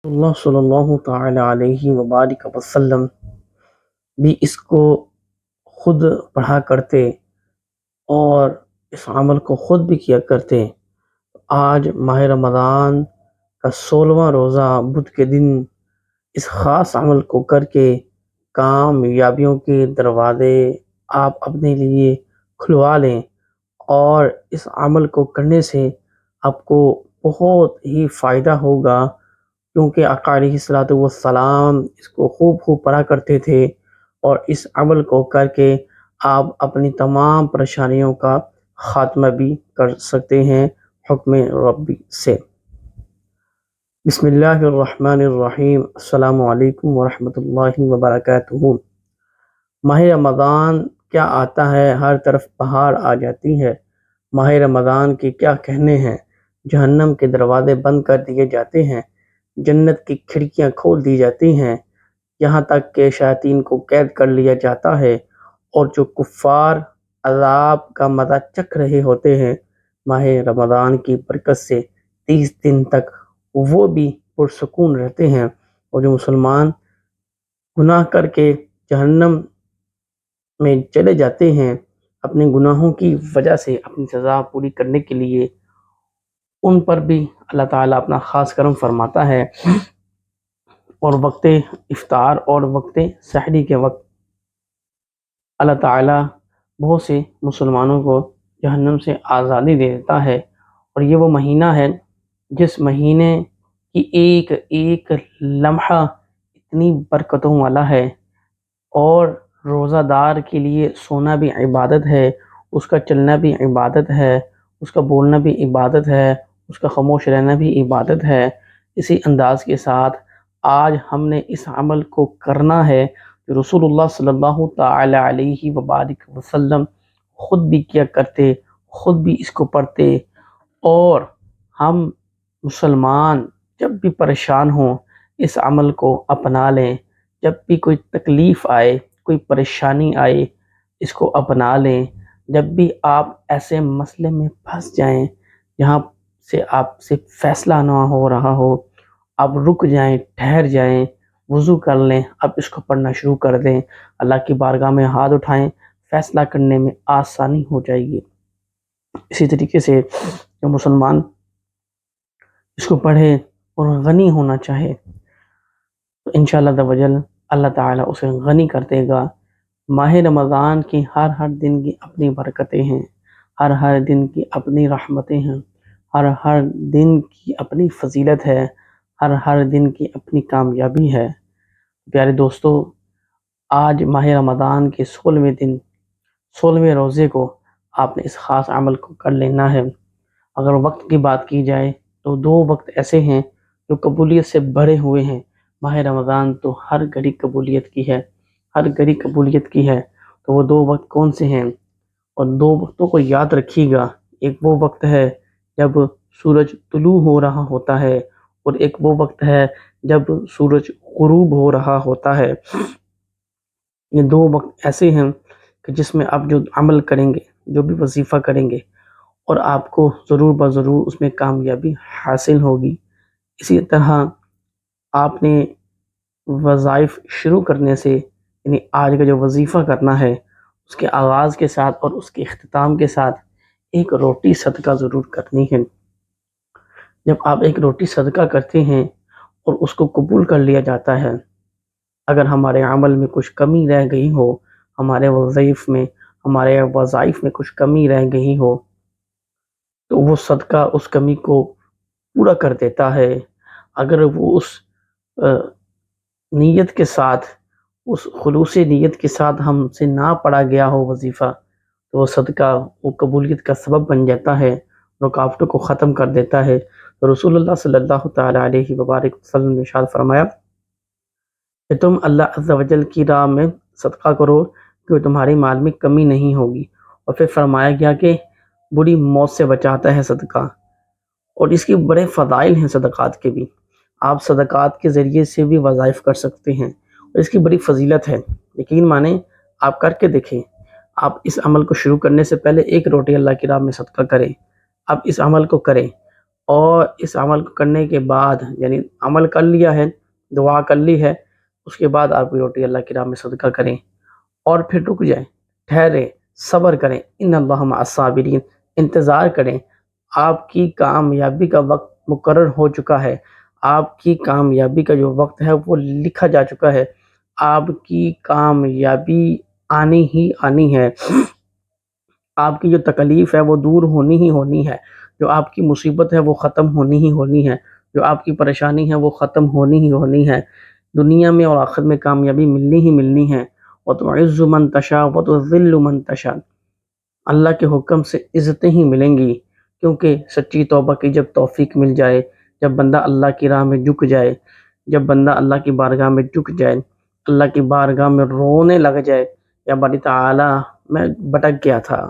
اللہ صلی اللہ تعالی علیہ وبارک وسلم بھی اس کو خود پڑھا کرتے اور اس عمل کو خود بھی کیا کرتے۔ آج ماہ رمضان کا 16واں روزہ بدھ کے دن اس خاص عمل کو کر کے کامیابیوں کے دروازے آپ اپنے لیے کھلوا لیں، اور اس عمل کو کرنے سے آپ کو بہت ہی فائدہ ہوگا، کیونکہ آقا علیہ الصلوۃ والسلام اس کو خوب پڑھا کرتے تھے، اور اس عمل کو کر کے آپ اپنی تمام پریشانیوں کا خاتمہ بھی کر سکتے ہیں حکم ربی سے۔ بسم اللہ الرحمن الرحیم۔ السلام علیکم ورحمۃ اللہ وبرکاتہ۔ ماہ رمضان کیا آتا ہے، ہر طرف بہار آ جاتی ہے۔ ماہ رمضان کے کیا کہنے ہیں، جہنم کے دروازے بند کر دیے جاتے ہیں، جنت کی کھڑکیاں کھول دی جاتی ہیں، یہاں تک کہ شیاطین کو قید کر لیا جاتا ہے، اور جو کفار عذاب کا مزہ چکھ رہے ہوتے ہیں ماہ رمضان کی برکت سے 30 دن تک، وہ بھی پرسکون رہتے ہیں، اور جو مسلمان گناہ کر کے جہنم میں چلے جاتے ہیں اپنے گناہوں کی وجہ سے اپنی سزا پوری کرنے کے لیے، ان پر بھی اللہ تعالیٰ اپنا خاص کرم فرماتا ہے، اور وقت افطار اور وقت سحری کے وقت اللہ تعالیٰ بہت سے مسلمانوں کو جہنم سے آزادی دے دیتا ہے۔ اور یہ وہ مہینہ ہے جس مہینے کی ایک ایک لمحہ اتنی برکتوں والا ہے، اور روزہ دار کے لیے سونا بھی عبادت ہے، اس کا چلنا بھی عبادت ہے، اس کا بولنا بھی عبادت ہے، اس کا خاموش رہنا بھی عبادت ہے۔ اسی انداز کے ساتھ آج ہم نے اس عمل کو کرنا ہے جو رسول اللہ صلی اللہ تعالی علیہ وبارک وسلم خود بھی کیا کرتے، خود بھی اس کو پڑھتے، اور ہم مسلمان جب بھی پریشان ہوں اس عمل کو اپنا لیں، جب بھی کوئی تکلیف آئے، کوئی پریشانی آئے، اس کو اپنا لیں۔ جب بھی آپ ایسے مسئلے میں پھنس جائیں جہاں سے آپ سے فیصلہ نہ ہو رہا ہو، آپ رک جائیں، ٹھہر جائیں، وضو کر لیں، اب اس کو پڑھنا شروع کر دیں، اللہ کی بارگاہ میں ہاتھ اٹھائیں، فیصلہ کرنے میں آسانی ہو جائے گی۔ اسی طریقے سے جو مسلمان اس کو پڑھے اور غنی ہونا چاہے تو انشاءاللہ اللہ تعالیٰ اسے غنی کر دے گا۔ ماہ رمضان کی ہر دن کی اپنی برکتیں ہیں، ہر دن کی اپنی رحمتیں ہیں، ہر دن کی اپنی فضیلت ہے، ہر دن کی اپنی کامیابی ہے۔ پیارے دوستو، آج ماہ رمضان کے 16ویں دن، 16ویں روزے کو آپ نے اس خاص عمل کو کر لینا ہے۔ اگر وقت کی بات کی جائے تو 2 وقت ایسے ہیں جو قبولیت سے بھرے ہوئے ہیں۔ ماہ رمضان تو ہر گھڑی قبولیت کی ہے، ہر گھڑی قبولیت کی ہے، تو وہ 2 وقت کون سے ہیں؟ اور 2 وقتوں کو یاد رکھیے گا۔ ایک وہ وقت ہے جب سورج طلوع ہو رہا ہوتا ہے، اور ایک وہ وقت ہے جب سورج غروب ہو رہا ہوتا ہے۔ یہ 2 وقت ایسے ہیں کہ جس میں آپ جو عمل کریں گے، جو بھی وظیفہ کریں گے، اور آپ کو ضرور بضرور اس میں کامیابی حاصل ہوگی۔ اسی طرح آپ نے وظائف شروع کرنے سے، یعنی آج کا جو وظیفہ کرنا ہے، اس کے آغاز کے ساتھ اور اس کے اختتام کے ساتھ ایک روٹی صدقہ ضرور کرنی ہے۔ جب آپ ایک روٹی صدقہ کرتے ہیں اور اس کو قبول کر لیا جاتا ہے، اگر ہمارے عمل میں کچھ کمی رہ گئی ہو، ہمارے وظائف میں کچھ کمی رہ گئی ہو، تو وہ صدقہ اس کمی کو پورا کر دیتا ہے۔ اگر وہ اس نیت کے ساتھ، اس خلوص نیت کے ساتھ ہم سے نہ پڑھا گیا ہو وظیفہ، تو وہ صدقہ وہ قبولیت کا سبب بن جاتا ہے، رکاوٹوں کو ختم کر دیتا ہے۔ تو رسول اللہ صلی اللہ تعالی علیہ وبارک وسلم نے ارشاد فرمایا کہ تم اللہ عز و جل کی راہ میں صدقہ کرو کہ تمہاری مال میں کمی نہیں ہوگی۔ اور پھر فرمایا گیا کہ بری موت سے بچاتا ہے صدقہ، اور اس کے بڑے فضائل ہیں صدقات کے بھی۔ آپ صدقات کے ذریعے سے بھی وظائف کر سکتے ہیں، اور اس کی بڑی فضیلت ہے۔ یقین مانیں، آپ کر کے دیکھیں۔ آپ اس عمل کو شروع کرنے سے پہلے ایک روٹی اللہ کی راہ میں صدقہ کریں، آپ اس عمل کو کریں، اور اس عمل کو کرنے کے بعد یعنی عمل کر لیا ہے، دعا کر لی ہے، اس کے بعد آپ کی روٹی اللہ کی راہ میں صدقہ کریں اور پھر رک جائیں، ٹھہریں، صبر کریں، ان اللہ مع الصابرین، انتظار کریں، آپ کی کامیابی کا وقت مقرر ہو چکا ہے، آپ کی کامیابی کا جو وقت ہے وہ لکھا جا چکا ہے، آپ کی کامیابی آنی ہی آنی ہے، آپ کی جو تکلیف ہے وہ دور ہونی ہی ہونی ہے، جو آپ کی مصیبت ہے وہ ختم ہونی ہی ہونی ہے، جو آپ کی پریشانی ہے وہ ختم ہونی ہی ہونی ہے، دنیا میں اور آخرت میں کامیابی ملنی ہی ملنی ہے۔ وَتُعِزُّ مَن تَشَاءُ وَتُذِلُّ مَن تَشَاءُ، اللہ کے حکم سے عزتیں ہی ملیں گی، کیونکہ سچی توبہ کی جب توفیق مل جائے، جب بندہ اللہ کی راہ میں جھک جائے، جب بندہ اللہ کی بارگاہ میں جھک جائے، اللہ کی بارگاہ میں رونے لگ جائے، یا باری تعالی میں بھٹک گیا تھا،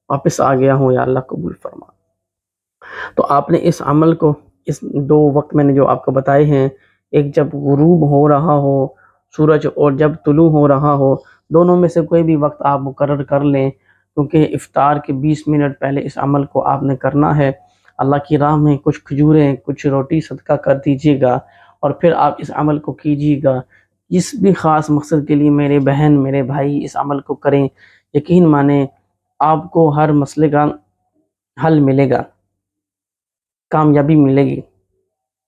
واپس آ گیا ہوں، یا اللہ قبول فرما۔ تو آپ نے اس عمل کو، اس دو وقت میں نے جو آپ کو بتائے ہیں، ایک جب غروب ہو رہا ہو سورج اور جب طلوع ہو رہا ہو، دونوں میں سے کوئی بھی وقت آپ مقرر کر لیں، کیونکہ افطار کے 20 منٹ پہلے اس عمل کو آپ نے کرنا ہے۔ اللہ کی راہ میں کچھ کھجوریں، کچھ روٹی صدقہ کر دیجیے گا، اور پھر آپ اس عمل کو کیجیے گا۔ جس بھی خاص مقصد کے لیے میرے بہن، میرے بھائی اس عمل کو کریں، یقین مانیں آپ کو ہر مسئلے کا حل ملے گا، کامیابی ملے گی،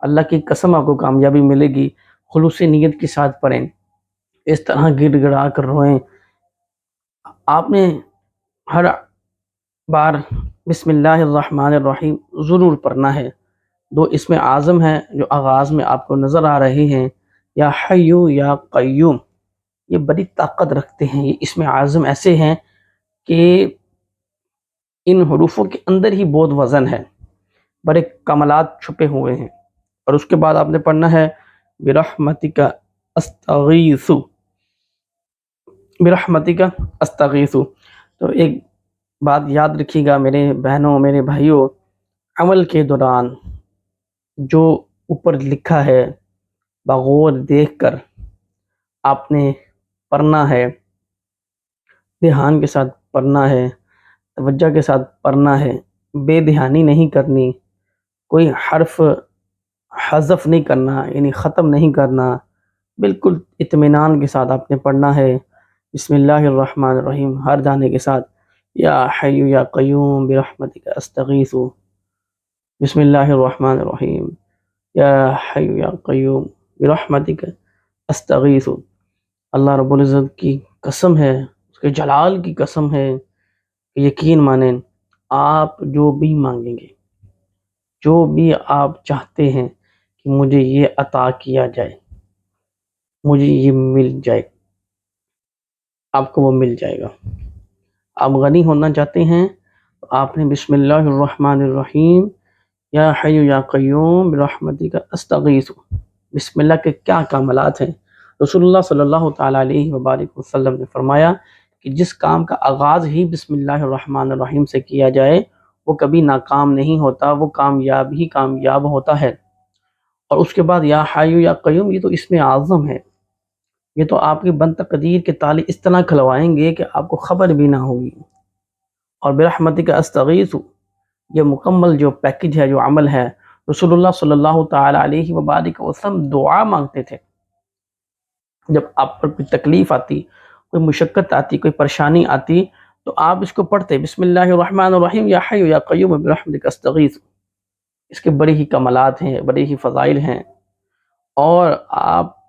اللہ کی قسم آپ کو کامیابی ملے گی۔ خلوص نیت کے ساتھ پڑھیں، اس طرح گڑ گڑا کر روئیں۔ آپ نے ہر بار بسم اللہ الرحمن الرحیم ضرور پڑھنا ہے۔ دو اسم اعظم ہیں جو آغاز میں آپ کو نظر آ رہے ہیں، یا حیو یا قیوم، یہ بڑی طاقت رکھتے ہیں۔ یہ اسم اعظم ایسے ہیں کہ ان حروفوں کے اندر ہی بہت وزن ہے، بڑے کمالات چھپے ہوئے ہیں۔ اور اس کے بعد آپ نے پڑھنا ہے برحمتک استغیث، برحمتک استغیث۔ تو ایک بات یاد رکھیے گا میرے بہنوں، میرے بھائیوں، عمل کے دوران جو اوپر لکھا ہے بغور دیکھ کر آپ نے پڑھنا ہے، دھیان کے ساتھ پڑھنا ہے، توجہ کے ساتھ پڑھنا ہے، بے دھیانی نہیں کرنی، کوئی حرف حذف نہیں کرنا، یعنی ختم نہیں کرنا، بالکل اطمینان کے ساتھ آپ نے پڑھنا ہے۔ بسم اللہ الرحمن الرحیم ہر دانے کے ساتھ، یا حی یا قیوم برحمتک استغیث، بسم اللہ الرحمن الرحیم یا حی یا قیوم برحمتک استغیث۔ اللہ رب العزت کی قسم ہے، اس کے جلال کی قسم ہے کہ یقین مانیں آپ جو بھی مانگیں گے، جو بھی آپ چاہتے ہیں کہ مجھے یہ عطا کیا جائے، مجھے یہ مل جائے، آپ کو وہ مل جائے گا۔ آپ غنی ہونا چاہتے ہیں تو آپ نے بسم اللہ الرحمن الرحیم یا حی یا قیوم برحمتک استغیث، بسم اللہ کے کیا کاملات ہیں۔ رسول اللہ صلی اللہ تعالیٰ علیہ وبارک وسلم نے فرمایا کہ جس کام کا آغاز ہی بسم اللہ الرحمن الرحیم سے کیا جائے وہ کبھی ناکام نہیں ہوتا، وہ کامیاب ہی کامیاب ہوتا ہے۔ اور اس کے بعد یا حی یا قیوم، یہ تو اسم اعظم ہے، یہ تو آپ کی بند تقدیر کے تالے اس طرح کھلوائیں گے کہ آپ کو خبر بھی نہ ہوگی۔ اور برحمتک استغیث، یہ مکمل جو پیکج ہے، جو عمل ہے، رسول اللہ صلی اللہ تعالیٰ علیہ وبارک وسلم دعا مانگتے تھے۔ جب آپ پر کوئی تکلیف آتی، کوئی مشقت آتی، کوئی پریشانی آتی، تو آپ اس کو پڑھتے بسم اللہ الرحمن الرحیم یا حی یا قیوم برحمتک استغیث۔ اس کے بڑے ہی کمالات ہیں، بڑے ہی فضائل ہیں، اور آپ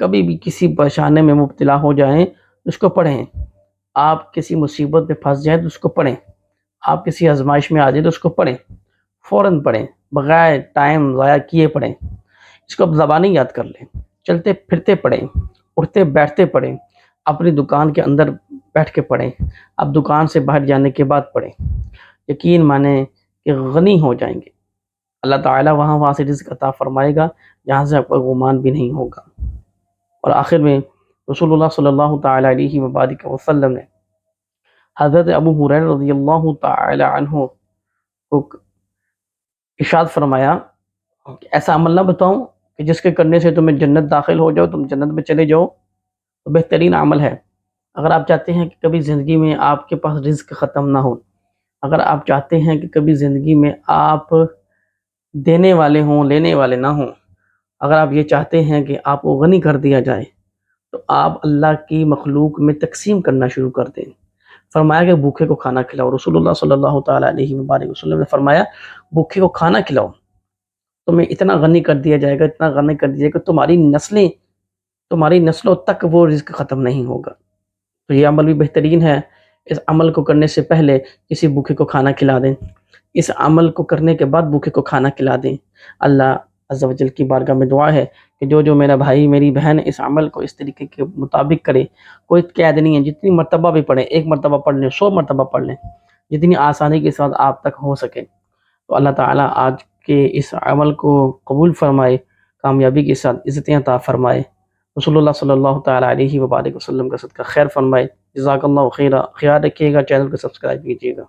کبھی بھی کسی پریشانی میں مبتلا ہو جائیں اس کو پڑھیں، آپ کسی مصیبت میں پھنس جائیں تو اس کو پڑھیں، آپ کسی آزمائش میں آ جائیں تو اس کو پڑھیں، فوراً پڑھیں، بغیر ٹائم ضائع کیے پڑھیں۔ اس کو آپ زبانی یاد کر لیں، چلتے پھرتے پڑھیں، اٹھتے بیٹھتے پڑھیں، اپنی دکان کے اندر بیٹھ کے پڑھیں، اب دکان سے باہر جانے کے بعد پڑھیں۔ یقین مانیں کہ غنی ہو جائیں گے، اللہ تعالیٰ وہاں سے رزق عطا فرمائے گا جہاں سے آپ کا گمان بھی نہیں ہوگا۔ اور آخر میں رسول اللہ صلی اللہ تعالیٰ علیہ وبارک وسلم نے حضرت ابو ہریرہ رضی اللہ تعالی عنہ کو ارشاد فرمایا کہ ایسا عمل نہ بتاؤں کہ جس کے کرنے سے تمہیں جنت داخل ہو جاؤ، تم جنت میں چلے جاؤ، تو بہترین عمل ہے۔ اگر آپ چاہتے ہیں کہ کبھی زندگی میں آپ کے پاس رزق ختم نہ ہو، اگر آپ چاہتے ہیں کہ کبھی زندگی میں آپ دینے والے ہوں لینے والے نہ ہوں، اگر آپ یہ چاہتے ہیں کہ آپ کو غنی کر دیا جائے تو آپ اللہ کی مخلوق میں تقسیم کرنا شروع کر دیں۔ فرمایا کہ بھوکے کو کھانا کھلاؤ، رسول اللہ صلی اللہ تعالیٰ علیہ وآلہ وسلم نے فرمایا بھوکے کو کھانا کھلاؤ، تمہیں اتنا غنی کر دیا جائے گا، اتنا غنی کر دیا جائے گا کہ تمہاری نسلوں تک وہ رزق ختم نہیں ہوگا۔ تو یہ عمل بھی بہترین ہے، اس عمل کو کرنے سے پہلے کسی بھوکے کو کھانا کھلا دیں، اس عمل کو کرنے کے بعد بھوکے کو کھانا کھلا دیں۔ اللہ عز و جل کی بارگاہ میں دعا ہے کہ جو میرا بھائی میری بہن اس عمل کو اس طریقے کے مطابق کرے، کوئی قید نہیں ہے، جتنی مرتبہ بھی پڑھیں، 1 مرتبہ پڑھ لیں، 100 مرتبہ پڑھ لیں، جتنی آسانی کے ساتھ آپ تک ہو سکے، تو اللہ تعالیٰ آج کے اس عمل کو قبول فرمائے، کامیابی کے ساتھ عزتیں عطا فرمائے، رسول اللہ صلی اللہ تعالیٰ علیہ وآلہ وسلم کا صدقہ خیر فرمائے۔ جزاک اللہ خیرہ، خیال رکھیے گا، چینل کو سبسکرائب کیجیے گا۔